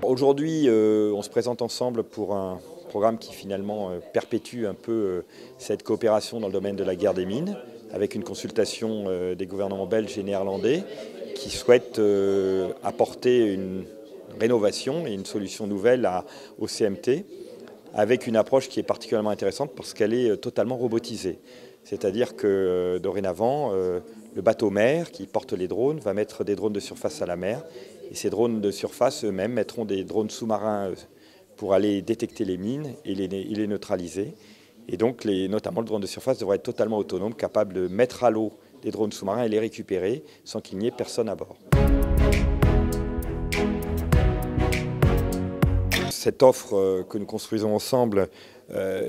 Aujourd'hui, on se présente ensemble pour un programme qui finalement perpétue un peu cette coopération dans le domaine de la guerre des mines, avec une consultation des gouvernements belges et néerlandais qui souhaitent apporter une rénovation et une solution nouvelle au CMT, avec une approche qui est particulièrement intéressante parce qu'elle est totalement robotisée. C'est-à-dire que dorénavant, le bateau-mère qui porte les drones va mettre des drones de surface à la mer. Et ces drones de surface eux-mêmes mettront des drones sous-marins pour aller détecter les mines et les neutraliser. Et donc, notamment, le drone de surface devrait être totalement autonome, capable de mettre à l'eau des drones sous-marins et les récupérer sans qu'il n'y ait personne à bord. Cette offre que nous construisons ensemble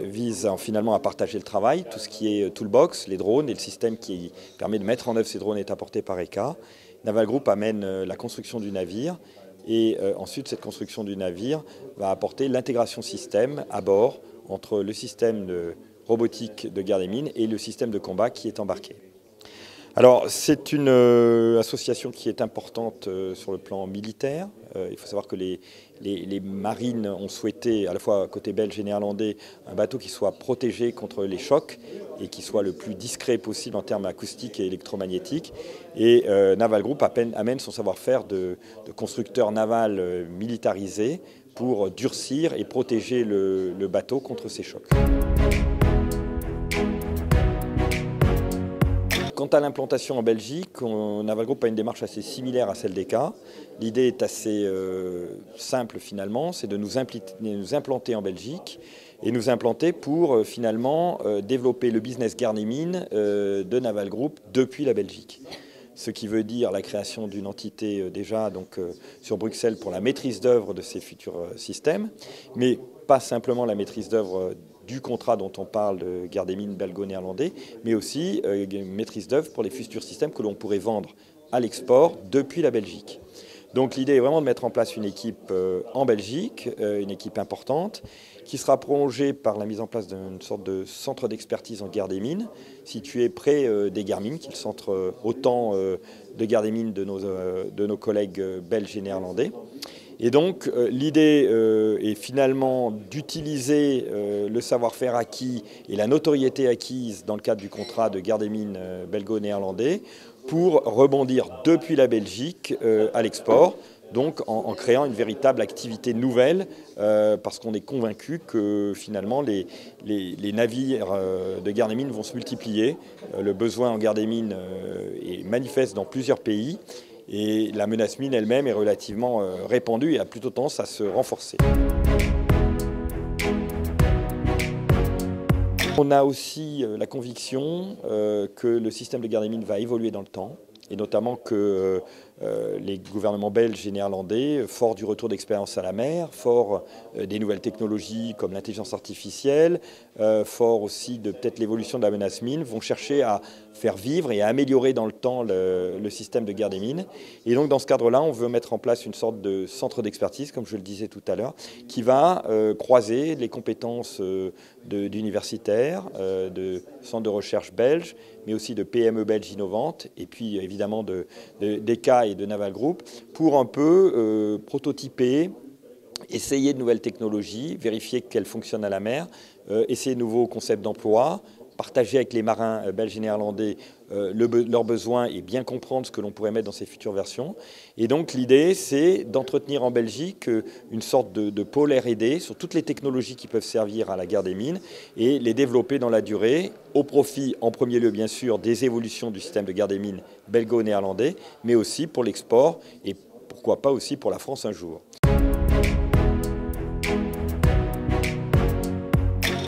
vise finalement à partager le travail. Tout ce qui est toolbox, les drones et le système qui permet de mettre en œuvre ces drones est apporté par ECA. Naval Group amène la construction du navire et ensuite cette construction du navire va apporter l'intégration système à bord entre le système de robotique de guerre des mines et le système de combat qui est embarqué. Alors c'est une association qui est importante sur le plan militaire. Il faut savoir que les marines ont souhaité, à la fois côté belge et néerlandais, un bateau qui soit protégé contre les chocs et qui soit le plus discret possible en termes acoustiques et électromagnétiques. Et Naval Group amène son savoir-faire de constructeur naval militarisé pour durcir et protéger le bateau contre ces chocs. Quant à l'implantation en Belgique, Naval Group a une démarche assez similaire à celle d'ECA. L'idée est assez simple finalement, c'est de nous implanter en Belgique et nous implanter pour finalement développer le business guerre des mines de Naval Group depuis la Belgique. Ce qui veut dire la création d'une entité déjà sur Bruxelles pour la maîtrise d'œuvre de ces futurs systèmes, mais pas simplement la maîtrise d'œuvre du contrat dont on parle de guerre des mines belgo-néerlandais, mais aussi maîtrise d'œuvre pour les futurs systèmes que l'on pourrait vendre à l'export depuis la Belgique. Donc l'idée est vraiment de mettre en place une équipe en Belgique, une équipe importante, qui sera prolongée par la mise en place d'une sorte de centre d'expertise en guerre des mines, situé près des guerres mines, qui est le centre autant de guerre des mines de nos collègues belges et néerlandais. Et donc l'idée est finalement d'utiliser le savoir-faire acquis et la notoriété acquise dans le cadre du contrat de guerre des mines belgo-néerlandais pour rebondir depuis la Belgique à l'export, donc en créant une véritable activité nouvelle, parce qu'on est convaincu que finalement les navires de guerre des mines vont se multiplier. Le besoin en guerre des mines est manifeste dans plusieurs pays. Et la menace mine elle-même est relativement répandue et a plutôt tendance à se renforcer. On a aussi la conviction que le système de guerre des mines va évoluer dans le temps, et notamment que les gouvernements belges et néerlandais, forts du retour d'expérience à la mer, forts des nouvelles technologies comme l'intelligence artificielle, forts aussi de peut-être l'évolution de la menace mine, vont chercher à faire vivre et à améliorer dans le temps le système de guerre des mines. Et donc dans ce cadre-là, on veut mettre en place une sorte de centre d'expertise, comme je le disais tout à l'heure, qui va croiser les compétences d'universitaires, de centres de recherche belges, mais aussi de PME belges innovantes, et puis évidemment d'ECA et de Naval Group, pour un peu prototyper, essayer de nouvelles technologies, vérifier qu'elles fonctionnent à la mer, essayer de nouveaux concepts d'emploi, partager avec les marins belges et néerlandais leurs besoins et bien comprendre ce que l'on pourrait mettre dans ces futures versions. Et donc l'idée, c'est d'entretenir en Belgique une sorte de pôle R&D sur toutes les technologies qui peuvent servir à la guerre des mines et les développer dans la durée, au profit en premier lieu bien sûr des évolutions du système de guerre des mines belgo-néerlandais, mais aussi pour l'export et pourquoi pas aussi pour la France un jour.